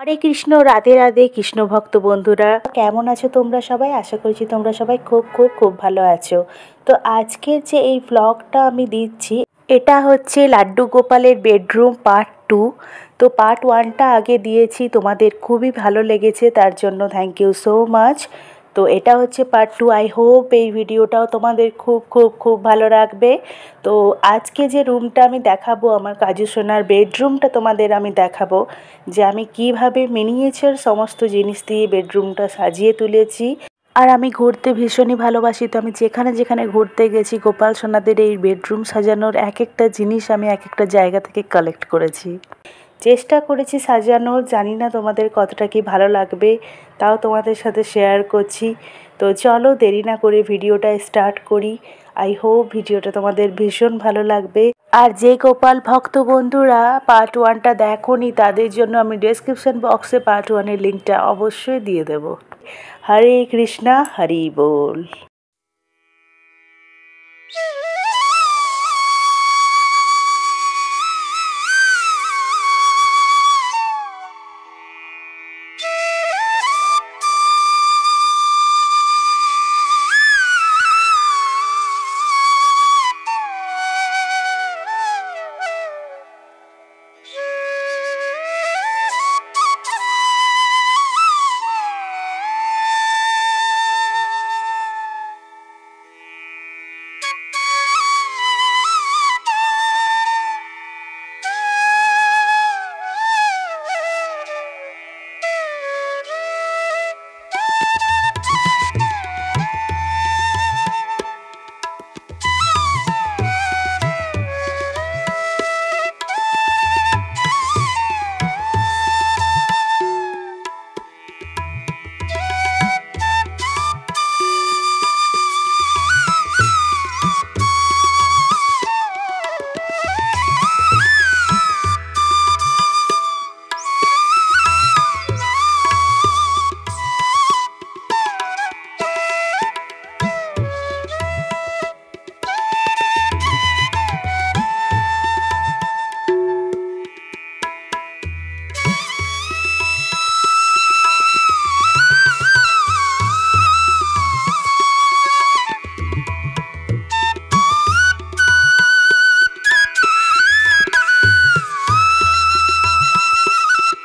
হরে কৃষ্ণ, রাধে রাধে কৃষ্ণ ভক্ত বন্ধুরা, কেমন আছো তোমরা সবাই? আশা করছি তোমরা সবাই খুব খুব খুব ভালো আছো। তো আজকের যে এই ব্লগটা আমি দিচ্ছি, এটা হচ্ছে লাড্ডু গোপালের বেডরুম পার্ট 2। তো পার্ট 1টা আগে দিয়েছি, তোমাদের খুবই ভালো লেগেছে, তার জন্য থ্যাংক ইউ সো মাচ। তো এটা হচ্ছে পার্ট 2। আই হোপ এই ভিডিওটাও তোমাদের খুব খুব খুব ভালো লাগবে। তো আজকে যে রুমটা আমি দেখাবো, আমার কাজু সোনার বেডরুমটা তোমাদের আমি দেখাবো, যে আমি কিভাবে মিনিয়েচার সমস্ত জিনিস দিয়ে বেডরুমটা সাজিয়ে তুলেছি। আর আমি ঘুরতে ভীষণই ভালোবাসি, তো আমি যেখানে যেখানে ঘুরতে গেছি গোপাল সোনাদের এই বেডরুম সাজানোর এক একটা জিনিস আমি এক একটা জায়গা থেকে কালেক্ট করেছি, চেষ্টা করেছি সাজানোর। জানি না তোমাদের কতটা কি ভালো লাগবে, তাও তোমাদের সাথে শেয়ার করছি। তো চলো দেরি না করে ভিডিওটা স্টার্ট করি। আই হোপ ভিডিওটা তোমাদের ভীষণ ভালো লাগবে। আর যে গোপাল ভক্ত বন্ধুরা পার্ট 1টা দেখোনি, তাদের জন্য আমি ডেসক্রিপশন বক্সে পার্ট 1-এর লিঙ্কটা অবশ্যই দিয়ে দেবো। হরে কৃষ্ণা, হরি বল।